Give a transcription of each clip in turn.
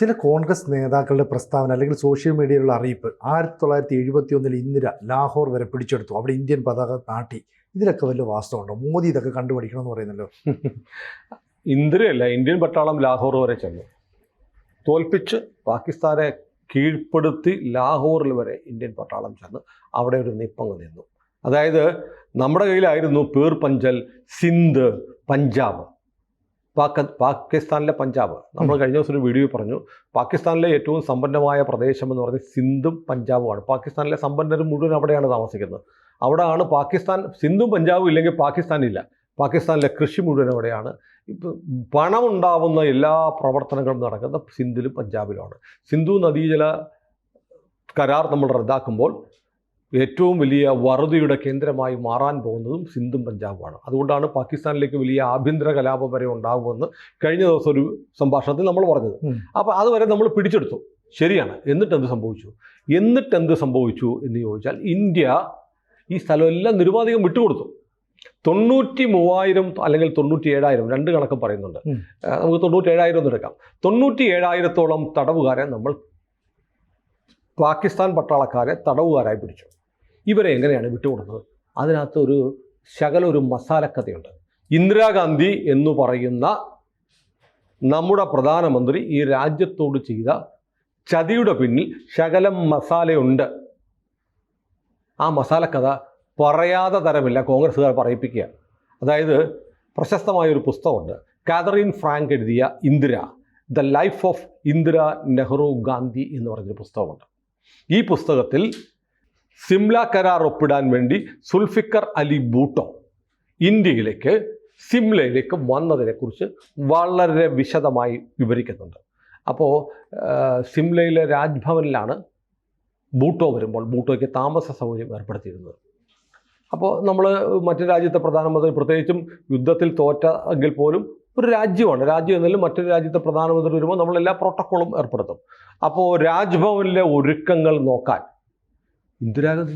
ചില കോൺഗ്രസ് നേതാക്കളുടെ പ്രസ്താവന അല്ലെങ്കിൽ സോഷ്യൽ മീഡിയയിലുള്ള അറിയിപ്പ് 1971 ഇന്ദിര ലാഹോർ വരെ പിടിച്ചെടുത്തു, അവിടെ ഇന്ത്യൻ പതാക നാട്ടി, ഇതിലൊക്കെ വലിയ വാസ്തവമുണ്ടോ? മോദി ഇതൊക്കെ കണ്ടുപിടിക്കണമെന്ന് പറയുന്നല്ലോ. ഇന്ദിരയല്ല, ഇന്ത്യൻ പട്ടാളം ലാഹോർ വരെ ചെന്നു, തോൽപ്പിച്ച് പാകിസ്ഥാനെ കീഴ്പ്പെടുത്തി ലാഹോറിൽ വരെ ഇന്ത്യൻ പട്ടാളം ചെന്ന് അവിടെ ഒരു നിപ്പങ്ങ് നിന്നു. അതായത് നമ്മുടെ കയ്യിലായിരുന്നു പീർ പഞ്ചൽ, സിന്ധ്, പഞ്ചാബ്. പാകിസ്ഥാനിലെ പഞ്ചാബ്, നമ്മൾ കഴിഞ്ഞ ദിവസം ഒരു വീഡിയോ പറഞ്ഞു, പാകിസ്ഥാനിലെ ഏറ്റവും സമ്പന്നമായ പ്രദേശം എന്ന് പറഞ്ഞാൽ സിന്ധും പഞ്ചാബുമാണ്. പാകിസ്ഥാനിലെ സമ്പന്നരും മുഴുവൻ അവിടെയാണ് താമസിക്കുന്നത്. അവിടെയാണ് പാകിസ്ഥാൻ. സിന്ധും പഞ്ചാബും ഇല്ലെങ്കിൽ പാകിസ്ഥാനില്ല. പാകിസ്ഥാനിലെ കൃഷി മുഴുവൻ അവിടെയാണ്. പണമുണ്ടാവുന്ന എല്ലാ പ്രവർത്തനങ്ങളും നടക്കുന്ന സിന്ധിലും പഞ്ചാബിലുമാണ്. സിന്ധു നദീജല കരാർ നമ്മൾ റദ്ദാക്കുമ്പോൾ ഏറ്റവും വലിയ വറുതിയുടെ കേന്ദ്രമായി മാറാൻ പോകുന്നതും സിന്ധും പഞ്ചാബുമാണ്. അതുകൊണ്ടാണ് പാകിസ്ഥാനിലേക്ക് വലിയ ആഭ്യന്തര കലാപം വരെ ഉണ്ടാകുമെന്ന് കഴിഞ്ഞ ദിവസം ഒരു സംഭാഷണത്തിൽ നമ്മൾ പറഞ്ഞത്. അപ്പോൾ അതുവരെ നമ്മൾ പിടിച്ചെടുത്തു, ശരിയാണ്. എന്നിട്ടെന്ത് സംഭവിച്ചു എന്ന് ചോദിച്ചാൽ, ഇന്ത്യ ഈ സ്ഥലമെല്ലാം നിരുപാധികം വിട്ടുകൊടുത്തു. 93,000 അല്ലെങ്കിൽ 97,000, രണ്ട് കണക്കും പറയുന്നുണ്ട്. നമുക്ക് 97,000 ഒന്ന് എടുക്കാം. 97,000-ഓളം തടവുകാരെ നമ്മൾ പാകിസ്ഥാൻ പട്ടാളക്കാരെ തടവുകാരായി പിടിച്ചു. ഇവരെ എങ്ങനെയാണ് വിട്ടുകൊടുത്തത്? അതിനകത്ത് ഒരു മസാലക്കഥയുണ്ട്. ഇന്ദിരാഗാന്ധി എന്ന് പറയുന്ന നമ്മുടെ പ്രധാനമന്ത്രി ഈ രാജ്യത്തോട് ചെയ്ത ചതിയുടെ പിന്നിൽ ശകലം മസാലയുണ്ട്. ആ മസാലക്കഥ പറയാതെ തരമില്ല, കോൺഗ്രസ്സുകാർ പറയിപ്പിക്കുക. അതായത് പ്രശസ്തമായൊരു പുസ്തകമുണ്ട്, കാതറിൻ ഫ്രാങ്ക് എഴുതിയ Indira, the life of Indira Nehru Gandhi എന്ന് പറഞ്ഞൊരു പുസ്തകമുണ്ട്. ഈ പുസ്തകത്തിൽ സിംല കരാർ ഒപ്പിടാൻ വേണ്ടി സുൽഫിക്കർ അലി ഭൂട്ടോ ഇന്ത്യയിലേക്ക്, സിംലയിലേക്ക് വന്നതിനെക്കുറിച്ച് വളരെ വിശദമായി വിവരിക്കുന്നുണ്ട്. അപ്പോൾ സിംലയിലെ രാജ്ഭവനിലാണ് ഭൂട്ടോ വരുമ്പോൾ ഭൂട്ടോയ്ക്ക് താമസ സൗകര്യം ഏർപ്പെടുത്തിയിരുന്നത്. അപ്പോൾ നമ്മൾ മറ്റു രാജ്യത്തെ പ്രധാനമന്ത്രി, പ്രത്യേകിച്ചും യുദ്ധത്തിൽ തോറ്റെങ്കിൽ പോലും ഒരു രാജ്യം എന്നാലും മറ്റൊരു രാജ്യത്തെ പ്രധാനമന്ത്രി വരുമ്പോൾ നമ്മളെല്ലാ പ്രോട്ടോക്കോളും ഏർപ്പെടുത്തും. അപ്പോൾ രാജ്ഭവനിലെ ഒരുക്കങ്ങൾ നോക്കാൻ ഇന്ദിരാഗാന്ധി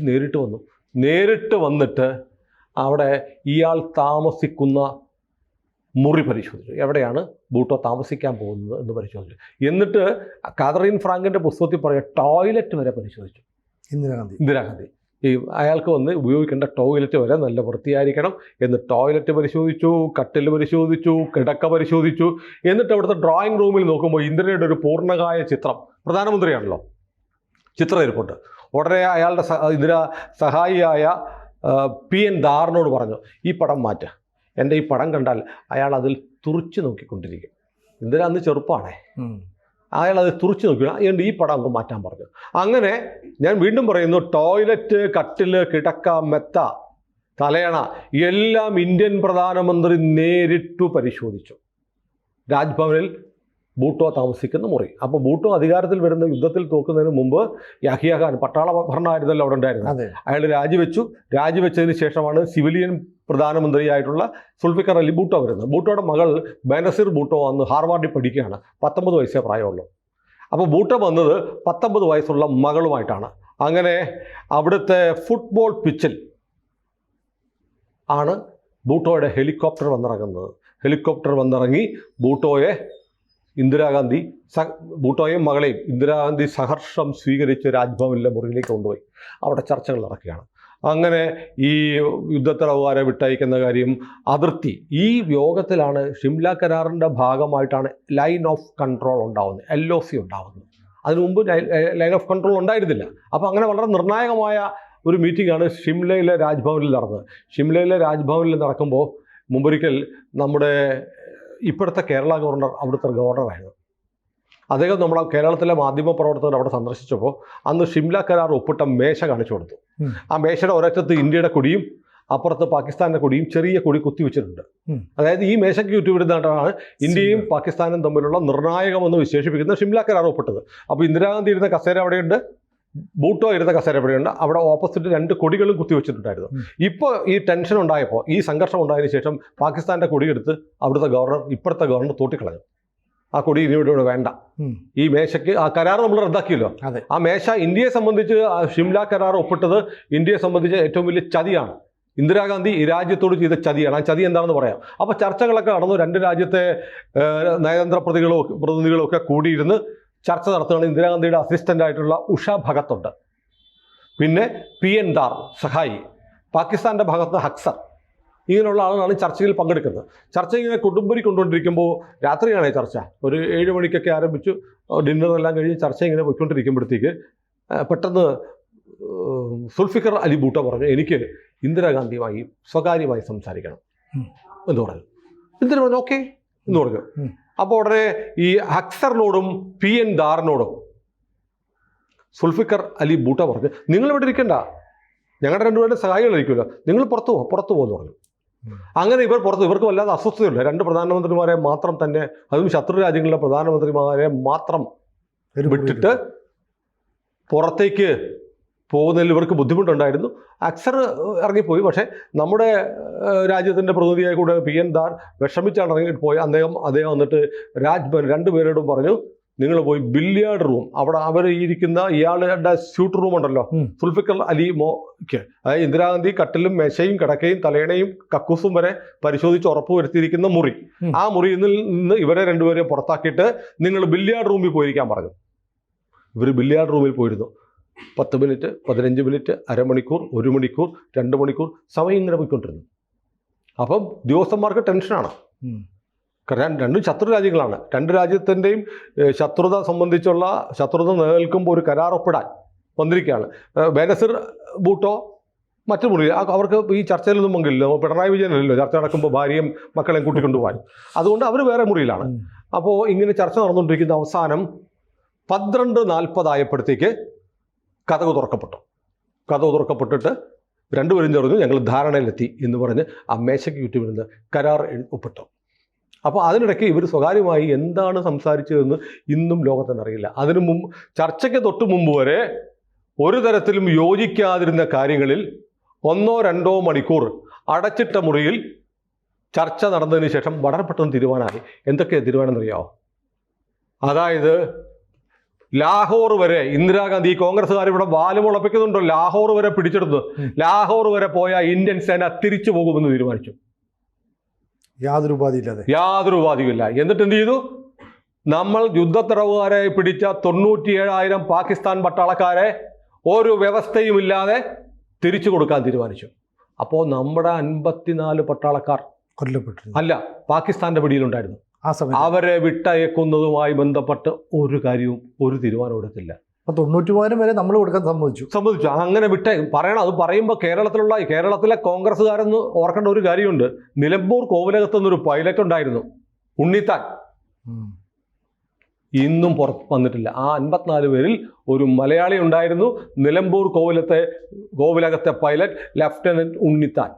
നേരിട്ട് വന്നിട്ട് അവിടെ ഇയാൾ താമസിക്കുന്ന മുറി പരിശോധിച്ചു. എവിടെയാണ് ഭൂട്ടോ താമസിക്കാൻ പോകുന്നത് എന്ന് പരിശോധിച്ചു. എന്നിട്ട് കാതറിൻ ഫ്രാങ്കിൻ്റെ പുസ്തകത്തിൽ പറയുക, ടോയ്ലറ്റ് വരെ പരിശോധിച്ചു ഇന്ദിരാഗാന്ധി. ഈ അയാൾക്ക് വന്ന് ഉപയോഗിക്കേണ്ട ടോയ്ലറ്റ് വരെ നല്ല വൃത്തിയായിരിക്കണം എന്ന് ടോയ്ലറ്റ് പരിശോധിച്ചു, കട്ടിൽ പരിശോധിച്ചു, കിടക്ക പരിശോധിച്ചു. എന്നിട്ട് അവിടുത്തെ ഡ്രോയിങ് റൂമിൽ നോക്കുമ്പോൾ ഇന്ദിരയുടെ ഒരു പൂർണ്ണകായ ചിത്രം, പ്രധാനമന്ത്രിയാണല്ലോ, ചിത്രം ഇരിപ്പുണ്ട്. ഉടനെ അയാളുടെ ഇന്ദിര സഹായിയായ PN ദാറിനോട് പറഞ്ഞു, ഈ പടം മാറ്റുക, എൻ്റെ ഈ പടം കണ്ടാൽ അയാൾ അതിൽ തുറിച്ച് നോക്കിക്കൊണ്ടിരിക്കും. ഇന്ദിര അന്ന് ചെറുപ്പമാണേ, അയാൾ അത് തുറിച്ച് നോക്കുക, അതുകൊണ്ട് ഈ പടം അങ്ങ് മാറ്റാൻ പറഞ്ഞു. അങ്ങനെ ഞാൻ വീണ്ടും പറയുന്നു, ടോയ്ലറ്റ്, കട്ടിൽ, കിടക്ക, മെത്ത, തലയണ എല്ലാം ഇന്ത്യൻ പ്രധാനമന്ത്രി നേരിട്ടു പരിശോധിച്ചു. രാജ്ഭവനിൽ ഭൂട്ടോ താമസിക്കുന്ന മുറി. അപ്പോൾ ഭൂട്ടോ അധികാരത്തിൽ വരുന്ന, യുദ്ധത്തിൽ തോക്കുന്നതിന് മുമ്പ് യാഹിയ ഖാൻ പട്ടാള ഭരണമായിരുന്നല്ലോ അവിടെ ഉണ്ടായിരുന്നത്. അയാൾ രാജിവെച്ചതിന് ശേഷമാണ് സിവിലിയൻ പ്രധാനമന്ത്രിയായിട്ടുള്ള സുൽഫിക്കർ അലി ഭൂട്ടോ വരുന്നത്. ഭൂട്ടോയുടെ മകൾ ബനസീർ ഭൂട്ടോ അന്ന് ഹാർവാർഡിൽ പഠിക്കുകയാണ്. 19 വയസ്സേ പ്രായമുള്ളൂ. അപ്പോൾ ഭൂട്ടോ വന്നത് 19 വയസ്സുള്ള മകളുമായിട്ടാണ്. അങ്ങനെ അവിടുത്തെ ഫുട്ബോൾ പിച്ചിൽ ആണ് ഭൂട്ടോയുടെ ഹെലികോപ്റ്റർ വന്നിറങ്ങി ഭൂട്ടോയെയും മകളെയും ഇന്ദിരാഗാന്ധി സഹർഷം സ്വീകരിച്ച് രാജ്ഭവനിലെ മുറിയിലേക്ക് കൊണ്ടുപോയി. അവിടെ ചർച്ചകൾ നടക്കുകയാണ്. അങ്ങനെ ഈ യുദ്ധത്തടവുകാരെ വിട്ടയക്കുന്ന കാര്യം, അതിർത്തി, ഈ യോഗത്തിലാണ് ഷിംല കരാറിൻ്റെ ഭാഗമായിട്ടാണ് ലൈൻ ഓഫ് കൺട്രോൾ ഉണ്ടാകുന്നത്, LOC ഉണ്ടാകുന്നത്. അതിനു മുമ്പ് ലൈൻ ഓഫ് കൺട്രോൾ ഉണ്ടായിരുന്നില്ല. അപ്പോൾ അങ്ങനെ വളരെ നിർണായകമായ ഒരു മീറ്റിംഗാണ് ഷിംലയിലെ രാജ്ഭവനിൽ നടന്നത്. ഷിംലയിലെ രാജ്ഭവനിൽ നടക്കുമ്പോൾ മുമ്പൊരിക്കൽ നമ്മുടെ ഇപ്പോഴത്തെ കേരള ഗവർണർ അവിടുത്തെ ഗവർണറായിരുന്നു. അദ്ദേഹം നമ്മുടെ കേരളത്തിലെ മാധ്യമ പ്രവർത്തകർ അവിടെ സന്ദർശിച്ചപ്പോൾ അന്ന് ഷിംല കരാർ ഒപ്പിട്ട മേശ കാണിച്ചു കൊടുത്തു. ആ മേശയുടെ ഒരറ്റത്ത് ഇന്ത്യയുടെ കൊടിയും അപ്പുറത്ത് പാകിസ്ഥാൻ്റെ കൊടിയും ചെറിയ കൊടി കുത്തിവെച്ചിട്ടുണ്ട്. അതായത് ഈ മേശയ്ക്ക് ചുറ്റുവിടുന്നതാണ് ഇന്ത്യയും പാകിസ്ഥാനും തമ്മിലുള്ള നിർണായകമെന്ന് വിശേഷിപ്പിക്കുന്ന ഷിംല കരാർ ഒപ്പിട്ടത്. അപ്പോൾ ഇന്ദിരാഗാന്ധി ഇരുന്ന കസേര അവിടെയുണ്ട്, ഭൂട്ടോ ഇരുന്ന കസേര എവിടെയുണ്ട്, അവിടെ ഓപ്പോസിറ്റ് 2 കൊടികളും കുത്തിവെച്ചിട്ടുണ്ടായിരുന്നു. ഇപ്പോൾ ഈ ടെൻഷൻ ഉണ്ടായപ്പോൾ, ഈ സംഘർഷം ഉണ്ടായതിനു ശേഷം പാകിസ്ഥാൻ്റെ കൊടിയെടുത്ത് അവിടുത്തെ ഇപ്പോഴത്തെ ഗവർണർ തോട്ടിക്കളഞ്ഞു. ആ കൊടി ഇനിയുടെ വേണ്ട, ഈ മേശയ്ക്ക് ആ കരാർ നമ്മൾ റദ്ദാക്കിയല്ലോ. ആ മേശ ഇന്ത്യയെ സംബന്ധിച്ച്, ഷിംല കരാർ ഒപ്പിട്ടത് ഇന്ത്യയെ സംബന്ധിച്ച് ഏറ്റവും വലിയ ചതിയാണ്. ഇന്ദിരാഗാന്ധി ഈ രാജ്യത്തോട് ചെയ്ത ചതിയാണ്. ആ ചതി എന്താണെന്ന് പറയാം. അപ്പോൾ ചർച്ചകളൊക്കെ നടന്നു. 2 രാജ്യത്തെ നയതന്ത്ര പ്രതിനിധികളൊക്കെ കൂടിയിരുന്ന് ചർച്ച നടത്തുകയാണ്. ഇന്ദിരാഗാന്ധിയുടെ അസിസ്റ്റൻ്റ് ആയിട്ടുള്ള ഉഷ ഭഗത്തുണ്ട്, പിന്നെ PN ദാർ സഹായി, പാകിസ്ഥാൻ്റെ ഭാഗത്ത് ഹക്സർ, ഇങ്ങനെയുള്ള ആളുകളാണ് ചർച്ചയിൽ പങ്കെടുക്കുന്നത്. ചർച്ച ഇങ്ങനെ കൊടുമ്പരി കൊണ്ടുകൊണ്ടിരിക്കുമ്പോൾ രാത്രിയാണ് ചർച്ച. ഒരു 7 മണിക്കൊക്കെ ആരംഭിച്ചു, ഡിന്നറെല്ലാം കഴിഞ്ഞ് ചർച്ച ഇങ്ങനെ പോയിക്കൊണ്ടിരിക്കുമ്പോഴത്തേക്ക് പെട്ടെന്ന് സുൽഫിക്കർ അലി ഭൂട്ടോ പറഞ്ഞു, എനിക്ക് ഇന്ദിരാഗാന്ധിയുമായി സ്വകാര്യമായി സംസാരിക്കണം എന്ന് പറഞ്ഞു. ഇന്ദിര പറഞ്ഞു ഓക്കെ എന്ന് പറഞ്ഞു. അപ്പോൾ ഉടനെ ഈ ഹക്സറിനോടും PN ദാറിനോടും സുൽഫിക്കർ അലി ഭൂട്ടോ പറഞ്ഞു, നിങ്ങൾ ഇവിടെ ഇരിക്കണ്ട, ഞങ്ങളുടെ രണ്ടുപേരുടെ സഹായികളായിരിക്കുമല്ലോ, നിങ്ങൾ പുറത്തു പോകുമെന്ന് പറഞ്ഞു. അങ്ങനെ ഇവർക്ക് വല്ലാതെ അസ്വസ്ഥതയുണ്ട്. 2 പ്രധാനമന്ത്രിമാരെ മാത്രം തന്നെ, അതും ശത്രു രാജ്യങ്ങളിലെ പ്രധാനമന്ത്രിമാരെ മാത്രം വിട്ടിട്ട് പുറത്തേക്ക് പോകുന്നതിൽ ഇവർക്ക് ബുദ്ധിമുട്ടുണ്ടായിരുന്നു. അക്സർ ഇറങ്ങിപ്പോയി. പക്ഷേ നമ്മുടെ രാജ്യത്തിൻ്റെ പ്രതിനിധിയായി കൂടെ PN ദാർ വിഷമിച്ചാണ് ഇറങ്ങിപ്പോയി. അദ്ദേഹം വന്നിട്ട് രാജ്ഭവൻ 2 പേരോടും പറഞ്ഞു, നിങ്ങൾ പോയി ബില്ലിയാർഡ് റൂം, അവിടെ അവർ ഇരിക്കുന്ന ഇയാളുടെ സ്യൂട്ട് റൂം ഉണ്ടല്ലോ, സുൽഫിക്കർ അലി മോക്ക്, അതായത് ഇന്ദിരാഗാന്ധി കട്ടിലും മേശയും കിടക്കയും തലയണയും കക്കൂസും വരെ പരിശോധിച്ച് ഉറപ്പുവരുത്തിയിരിക്കുന്ന മുറി, ആ മുറിയിൽ നിന്ന് ഇവരെ 2 പേരെ പുറത്താക്കിയിട്ട് നിങ്ങൾ ബില്ലിയാർഡ് റൂമിൽ പോയിരിക്കാൻ പറഞ്ഞു. ഇവർ ബില്ലിയാർഡ് റൂമിൽ പോയിരുന്നു. 10 മിനിറ്റ്, 15 മിനിറ്റ്, അരമണിക്കൂർ, 1 മണിക്കൂർ, 2 മണിക്കൂർ സമയം ഇങ്ങനെ പോയിക്കൊണ്ടിരുന്നു. അപ്പം ഉദ്യോഗസ്ഥന്മാർക്ക് ടെൻഷനാണ്. കാരണം രണ്ടും ശത്രു രാജ്യങ്ങളാണ്. 2 രാജ്യത്തിൻ്റെയും ശത്രുത സംബന്ധിച്ചുള്ള ശത്രുത നിലനിൽക്കുമ്പോൾ ഒരു കരാർ ഒപ്പിടാൻ വന്നിരിക്കുകയാണ്. ബേനസീർ ഭൂട്ടോ മറ്റു മുറിയിൽ, അവർക്ക് ഈ ചർച്ചയിലൊന്നും പങ്കില്ലല്ലോ. പിണറായി വിജയനല്ലോ ചർച്ച നടക്കുമ്പോൾ ഭാര്യയും മക്കളെയും കൂട്ടിക്കൊണ്ടുപോകാൻ. അതുകൊണ്ട് അവർ വേറെ മുറിയിലാണ്. അപ്പോൾ ഇങ്ങനെ ചർച്ച നടന്നുകൊണ്ടിരിക്കുന്ന അവസാനം 12:40 ആയപ്പോഴത്തേക്ക് കതക് തുറക്കപ്പെട്ടിട്ട് 2 പേരും ചേർന്ന് ഞങ്ങൾ ധാരണയിലെത്തി എന്ന് പറഞ്ഞ് ആ മേശയ്ക്ക് ചുറ്റുമിരുന്ന് കരാർ ഒപ്പിട്ടു. അപ്പോൾ അതിനിടയ്ക്ക് ഇവർ സ്വകാര്യമായി എന്താണ് സംസാരിച്ചതെന്ന് ഇന്നും ലോകത്തിന് അറിയില്ല. അതിനു മുമ്പ്, ചർച്ചയ്ക്ക് തൊട്ട് മുമ്പ് വരെ ഒരു തരത്തിലും യോജിക്കാതിരുന്ന കാര്യങ്ങളിൽ 1-2 മണിക്കൂർ അടച്ചിട്ട മുറിയിൽ ചർച്ച നടന്നതിന് ശേഷം വളരെ പെട്ടെന്ന് തീരുമാനമായി. എന്തൊക്കെയാണ് തീരുമാനം എന്നറിയാമോ? അതായത് ലാഹോർ വരെ ഇന്ദിരാഗാന്ധി, കോൺഗ്രസ്സുകാർ ഇവിടെ വാലുമുളപ്പിക്കുന്നുണ്ടോ, ലാഹോർ വരെ പിടിച്ചെടുത്തു. ലാഹോർ വരെ പോയ ഇന്ത്യൻ സേന തിരിച്ചു പോകുമെന്ന് തീരുമാനിച്ചു. യാതൊരു ഉപാധിയില്ല. എന്നിട്ട് എന്ത് ചെയ്തു? നമ്മൾ യുദ്ധത്തടവുകാരെ പിടിച്ച 97,000 പാകിസ്ഥാൻ പട്ടാളക്കാരെ ഒരു വ്യവസ്ഥയുമില്ലാതെ തിരിച്ചു കൊടുക്കാൻ തീരുമാനിച്ചു. അപ്പോൾ നമ്മുടെ 54 പട്ടാളക്കാർ കൊല്ലപ്പെട്ടു അല്ല, പാകിസ്ഥാന്റെ പിടിയിലുണ്ടായിരുന്നു. ആ സമയത്ത് അവരെ വിട്ടയക്കുന്നതുമായി ബന്ധപ്പെട്ട് ഒരു കാര്യവും, ഒരു തീരുമാനം എടുത്തില്ല. 93,000 വരെ നമ്മൾ കൊടുക്കാൻ സമ്മതിച്ചു. അങ്ങനെ പറയണം. അത് പറയുമ്പോൾ കേരളത്തിലെ കോൺഗ്രസ്സുകാരെന്ന് ഓർക്കേണ്ട ഒരു കാര്യമുണ്ട്. നിലമ്പൂർ കോവിലകത്ത് നിന്നൊരു പൈലറ്റ് ഉണ്ടായിരുന്നു, ഉണ്ണിത്താൻ. ഇന്നും പുറത്ത് വന്നിട്ടില്ല. ആ 54 പേരിൽ ഒരു മലയാളി ഉണ്ടായിരുന്നു, നിലമ്പൂർ കോവിലകത്തെ പൈലറ്റ് ലഫ്റ്റനന്റ് ഉണ്ണിത്താൻ.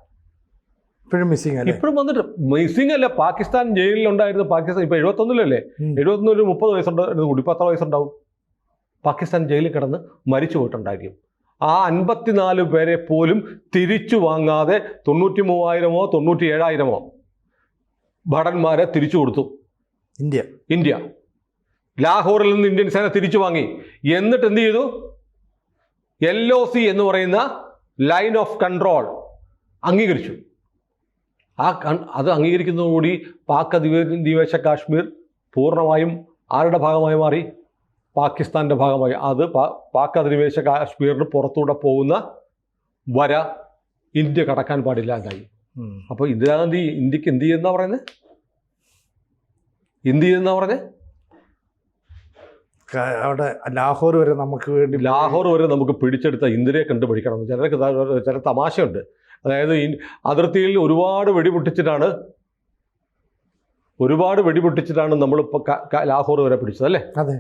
ഇപ്പോഴും വന്നിട്ട് മിസ്സിംഗ് അല്ല. പാകിസ്ഥാൻ ജയിലിലുണ്ടായിരുന്നു. പാകിസ്ഥാൻ ഇപ്പൊ 71-ലല്ലേ, 71 30 വയസ്സുണ്ടായിരുന്നു കൂടി, 10 വയസ്സുണ്ടാവും. പാകിസ്ഥാൻ ജയിലിൽ കിടന്ന് മരിച്ചു പോയിട്ടുണ്ടായിരിക്കും. ആ 54 പേരെ പോലും തിരിച്ചു വാങ്ങാതെ 93,000-ഓ 97,000-ഓ ഭടന്മാരെ തിരിച്ചു കൊടുത്തു ഇന്ത്യ. ലാഹോറിൽ നിന്ന് ഇന്ത്യൻ സേന തിരിച്ചു വാങ്ങി. എന്നിട്ട് എന്ത് ചെയ്തു? LOC എന്ന് പറയുന്ന ലൈൻ ഓഫ് കൺട്രോൾ അംഗീകരിച്ചു. അത് അംഗീകരിക്കുന്നതോടുകൂടി പാക് അധിനിവേശ കാശ്മീർ പൂർണ്ണമായും ആരുടെ ഭാഗമായി മാറി? പാകിസ്ഥാൻ്റെ ഭാഗമായി. അത് പാക് അധിനിവേശ കാശ്മീരിന് പുറത്തൂടെ പോകുന്ന വര ഇന്ത്യ കടക്കാൻ പാടില്ല എന്നായി. അപ്പോൾ ഇന്ദിരാഗാന്ധി ഇന്ത്യക്ക് എന്ത് ചെയ്യുന്ന പറയുന്നത്? അവിടെ ലാഹോർ വരെ നമുക്ക് പിടിച്ചെടുത്ത ഇന്ദിരയെ കണ്ടുപിടിക്കണം. ചില തമാശയുണ്ട്. അതായത് അതിർത്തിയിൽ ഒരുപാട് വെടിപൊട്ടിച്ചിട്ടാണ് നമ്മളിപ്പോൾ ലാഹോർ വരെ പിടിച്ചത്, അല്ലേ? അതെ.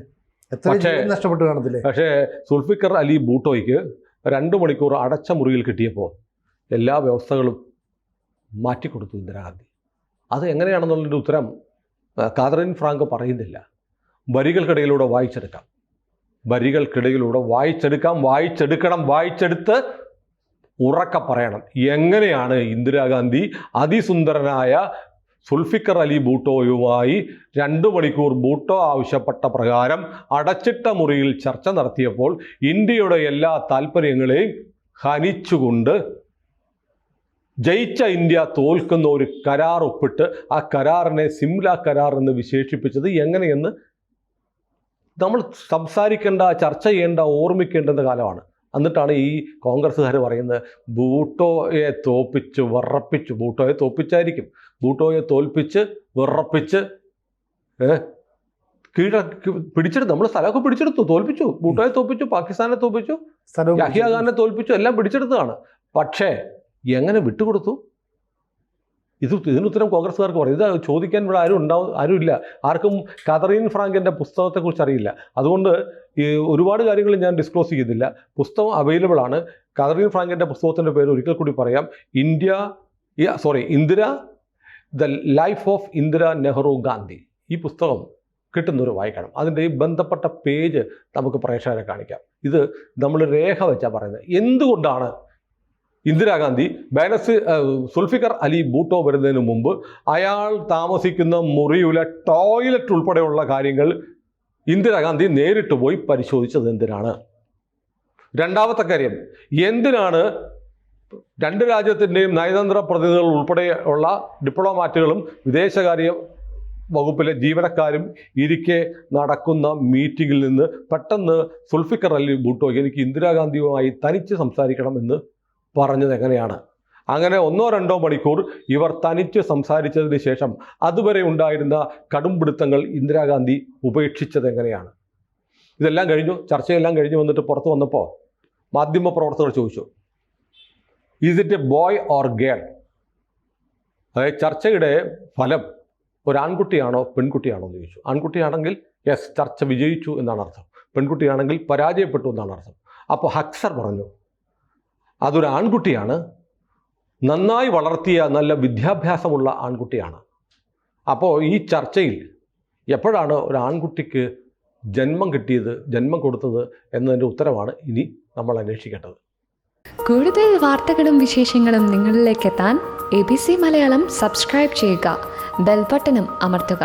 നഷ്ടപ്പെട്ടു കാണത്തില്ലേ? പക്ഷേ സുൽഫിക്കർ അലി ഭൂട്ടോയ്ക്ക് 2 മണിക്കൂർ അടച്ച മുറിയിൽ കിട്ടിയപ്പോൾ എല്ലാ വ്യവസ്ഥകളും മാറ്റിക്കൊടുത്തു ഇന്ദിരാഗാന്ധി. അത് എങ്ങനെയാണെന്നുള്ളൊരു ഉത്തരം കാതറിൻ ഫ്രാങ്ക് പറയുന്നില്ല. വരികൾക്കിടയിലൂടെ വായിച്ചെടുത്ത് ഉറക്കെ പറയണം. എങ്ങനെയാണ് ഇന്ദിരാഗാന്ധി അതിസുന്ദരനായ സുൽഫിക്കർ അലി ഭൂട്ടോയുമായി 2 മണിക്കൂർ ഭൂട്ടോ ആവശ്യപ്പെട്ട പ്രകാരം അടച്ചിട്ട മുറിയിൽ ചർച്ച നടത്തിയപ്പോൾ ഇന്ത്യയുടെ എല്ലാ താല്പര്യങ്ങളെയും ഹനിച്ചുകൊണ്ട് ജയിച്ച ഇന്ത്യ തോൽക്കുന്ന ഒരു കരാർ ഒപ്പിട്ട് ആ കരാറിനെ സിംല കരാർ എന്ന് വിശേഷിപ്പിച്ചത് എങ്ങനെയെന്ന് നമ്മൾ സംസാരിക്കേണ്ട, ചർച്ച ചെയ്യേണ്ട, ഓർമ്മിക്കേണ്ടുന്ന കാലമാണ്. എന്നിട്ടാണ് ഈ കോൺഗ്രസ്സുകാർ പറയുന്നത് ബൂട്ടോയെ തോൽപ്പിച്ച് വിറപ്പിച്ചു. ബൂട്ടോയെ തോൽപ്പിച്ചായിരിക്കും, ബൂട്ടോയെ തോൽപ്പിച്ച് വിറപ്പിച്ച് പിടിച്ചെടുത്തു. നമ്മൾ സ്ഥലമൊക്കെ പിടിച്ചെടുത്തു, തോൽപ്പിച്ചു. ബൂട്ടോയെ തോൽപ്പിച്ചു, പാകിസ്ഥാനെ തോൽപ്പിച്ചു, യഹിയ ഖാനെ തോൽപ്പിച്ചു, എല്ലാം പിടിച്ചെടുത്തതാണ്. പക്ഷേ എങ്ങനെ വിട്ടുകൊടുത്തു? ഇതിനുത്തരം കോൺഗ്രസ്സുകാർക്ക് പറയും. ഇത് ചോദിക്കാൻ ഇവിടെ ആരുമില്ല. ആർക്കും കതറീൻ ഫ്രാങ്കിൻ്റെ പുസ്തകത്തെക്കുറിച്ച് അറിയില്ല. അതുകൊണ്ട് ഈ ഒരുപാട് കാര്യങ്ങൾ ഞാൻ ഡിസ്ക്ലോസ് ചെയ്യുന്നില്ല. പുസ്തകം അവൈലബിൾ ആണ്. കതറീൻ ഫ്രാങ്കിൻ്റെ പുസ്തകത്തിൻ്റെ പേര് ഒരിക്കൽ കൂടി പറയാം. Indira, the life of Indira Nehru Gandhi. ഈ പുസ്തകം കിട്ടുന്നവർ വായിക്കണം. അതിൻ്റെ ഈ ബന്ധപ്പെട്ട പേജ് നമുക്ക് പ്രേക്ഷകരെ കാണിക്കാം. ഇത് നമ്മൾ രേഖ വെച്ചാൽ പറയുന്നത്. എന്തുകൊണ്ടാണ് ഇന്ദിരാഗാന്ധി സുൽഫിക്കർ അലി ഭൂട്ടോ വരുന്നതിന് മുമ്പ് അയാൾ താമസിക്കുന്ന മുറിയിലെ ടോയ്ലറ്റ് ഉൾപ്പെടെയുള്ള കാര്യങ്ങൾ ഇന്ദിരാഗാന്ധി നേരിട്ട് പോയി പരിശോധിച്ചത് എന്തിനാണ്? രണ്ടാമത്തെ കാര്യം, എന്തിനാണ് രണ്ട് രാജ്യത്തിൻ്റെയും നയതന്ത്ര പ്രതിനിധികൾ ഉൾപ്പെടെയുള്ള ഡിപ്ലോമാറ്റുകളും വിദേശകാര്യ വകുപ്പിലെ ജീവനക്കാരും ഇരിക്കെ നടക്കുന്ന മീറ്റിങ്ങിൽ നിന്ന് പെട്ടെന്ന് സുൽഫിക്കർ അലി ഭൂട്ടോ എനിക്ക് ഇന്ദിരാഗാന്ധിയുമായി തനിച്ച് സംസാരിക്കണമെന്ന് പറഞ്ഞത് എങ്ങനെയാണ്? അങ്ങനെ 1-2 മണിക്കൂർ ഇവർ തനിച്ച് സംസാരിച്ചതിന് ശേഷം അതുവരെ ഉണ്ടായിരുന്ന കടുംപിടുത്തങ്ങൾ ഇന്ദിരാഗാന്ധി ഉപേക്ഷിച്ചത് എങ്ങനെയാണ്? ഇതെല്ലാം കഴിഞ്ഞു, ചർച്ചയെല്ലാം കഴിഞ്ഞു വന്നിട്ട് പുറത്ത് വന്നപ്പോൾ മാധ്യമപ്രവർത്തകർ ചോദിച്ചു, is it A boy or girl? അതായത് ചർച്ചയുടെ ഫലം ഒരാൺകുട്ടിയാണോ പെൺകുട്ടിയാണോ എന്ന് ചോദിച്ചു. ആൺകുട്ടിയാണെങ്കിൽ യെസ്, ചർച്ച വിജയിച്ചു എന്നാണ് അർത്ഥം. പെൺകുട്ടിയാണെങ്കിൽ പരാജയപ്പെട്ടു എന്നാണ് അർത്ഥം. അപ്പോൾ ഹക്സർ പറഞ്ഞു അതൊരു ആൺകുട്ടിയാണ്, നന്നായി വളർത്തിയ നല്ല വിദ്യാഭ്യാസമുള്ള ആൺകുട്ടിയാണ്. അപ്പോൾ ഈ ചർച്ചയിൽ എപ്പോഴാണ് ഒരു ആൺകുട്ടിക്ക് ജന്മം കിട്ടിയത്, ജന്മം കൊടുത്തത് എന്നതിൻ്റെ ഉത്തരമാണ് ഇനി നമ്മൾ അന്വേഷിക്കേണ്ടത്. കൂടുതൽ വാർത്തകളും വിശേഷങ്ങളും നിങ്ങളിലേക്ക് എത്താൻ ABC മലയാളം സബ്സ്ക്രൈബ് ചെയ്യുക, ബെൽബട്ടനും അമർത്തുക.